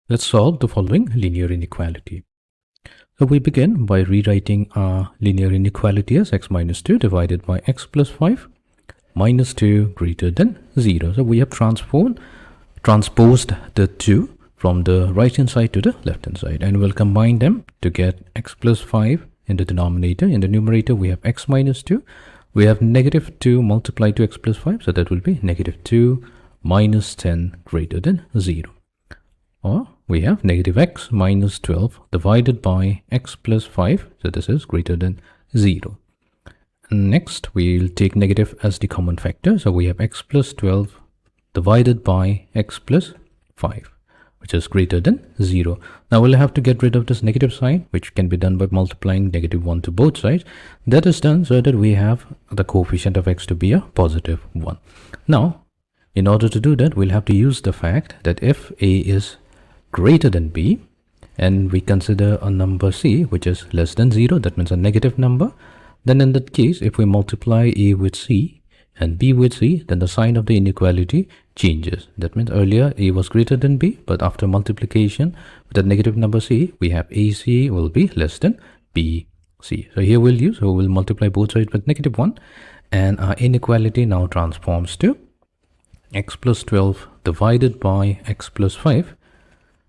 Let's solve the following linear inequality. So we begin by rewriting our linear inequality as x minus 2 divided by x plus 5 minus 2 greater than 0. So we have transposed the 2 from the right hand side to the left hand side, and we'll combine them to get x plus 5 in the denominator. In the numerator we have x minus 2. We have negative 2 multiplied to x plus 5, so that will be negative 2 minus 10 greater than 0. Or we have negative x minus 12 divided by x plus 5, so this is greater than 0. And next we'll take negative as the common factor, so we have x plus 12 divided by x plus 5, which is greater than 0. Now we'll have to get rid of this negative sign, which can be done by multiplying negative 1 to both sides. That is done so that we have the coefficient of x to be a positive 1. Now in order to do that, we'll have to use the fact that if a is greater than b and we consider a number c which is less than 0, that means a negative number, then in that case if we multiply a with c and b with c, then the sign of the inequality changes. That means earlier a was greater than b, but after multiplication with the negative number c, we have ac will be less than bc. So here we'll multiply both sides with negative 1, and our inequality now transforms to x plus 12 divided by x plus 5,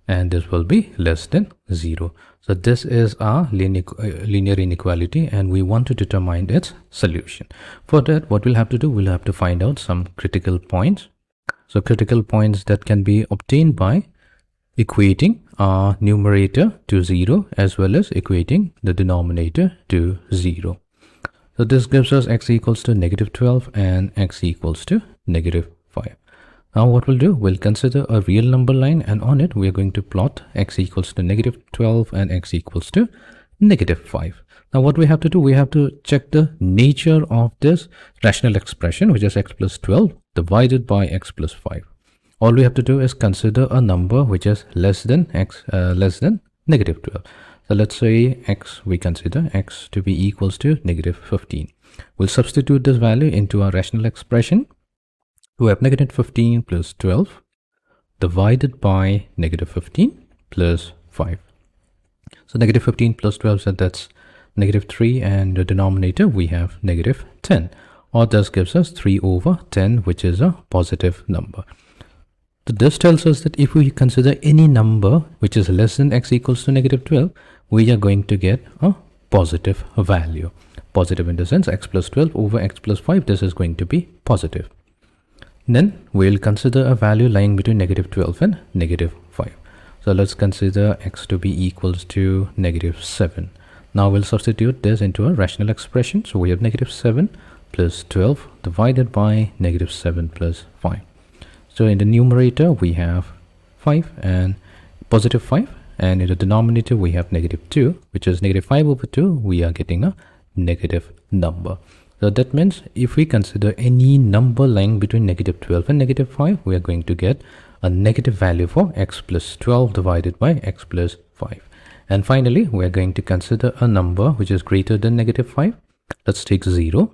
and this will be less than 0. So this is our linear inequality, and we want to determine its solution. For that, what we'll have to do, we'll have to find out some critical points. So critical points that can be obtained by equating our numerator to 0 as well as equating the denominator to 0. So this gives us x equals to negative 12 and x equals to negative 5. Now what we'll do, we'll consider a real number line, and on it we are going to plot x equals to negative 12 and x equals to negative 5. Now what we have to do, we have to check the nature of this rational expression, which is x plus 12 divided by x plus 5. All we have to do is consider a number which is less than negative 12. So let's say we consider x to be equals to negative 15. We'll substitute this value into our rational expression. We have negative 15 plus 12 divided by negative 15 plus 5. So negative 15 plus 12, so that's negative 3, and the denominator we have negative 10, or this gives us 3 over 10, which is a positive number. So this tells us that if we consider any number which is less than x equals to negative 12, we are going to get a positive value. Positive in the sense x plus 12 over x plus 5, this is going to be positive. Then we'll consider a value lying between negative 12 and negative 5. So let's consider x to be equals to negative 7. Now we'll substitute this into a rational expression. So we have negative 7 plus 12 divided by negative 7 plus 5. So in the numerator we have 5 and positive 5, and in the denominator we have negative 2, which is negative 5 over 2. We are getting a negative number. So that means if we consider any number lying between negative 12 and negative 5, we are going to get a negative value for x plus 12 divided by x plus 5. And finally, we are going to consider a number which is greater than negative 5. Let's take 0.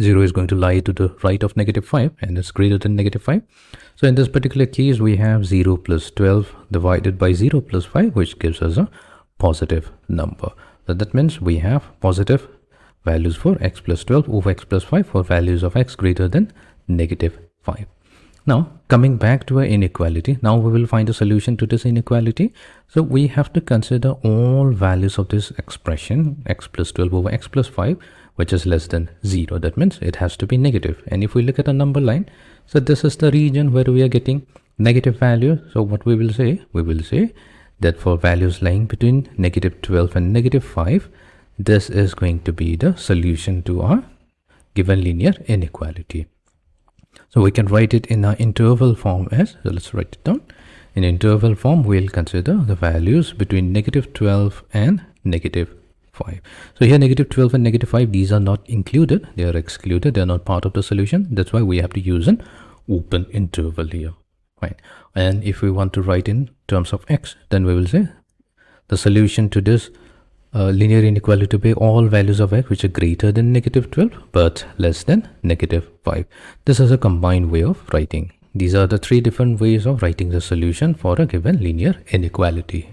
0 is going to lie to the right of negative 5, and it's greater than negative 5. So in this particular case, we have 0 plus 12 divided by 0 plus 5, which gives us a positive number. So that means we have positive values for x plus 12 over x plus 5 for values of x greater than negative 5. Now coming back to our inequality, now we will find a solution to this inequality. So we have to consider all values of this expression x plus 12 over x plus 5 which is less than 0. That means it has to be negative. And if we look at a number line, so this is the region where we are getting negative value. So what we will say that for values lying between negative 12 and negative 5, this is going to be the solution to our given linear inequality. So we can write it in our interval form as, so let's write it down. In interval form, we'll consider the values between negative 12 and negative 5. So here negative 12 and negative 5, these are not included, they are excluded, they are not part of the solution. That's why we have to use an open interval here. Right. And if we want to write in terms of x, then we will say the solution to this linear inequality to be all values of x which are greater than negative 12 but less than negative 5. This is a combined way of writing these are the three different ways of writing the solution for a given linear inequality.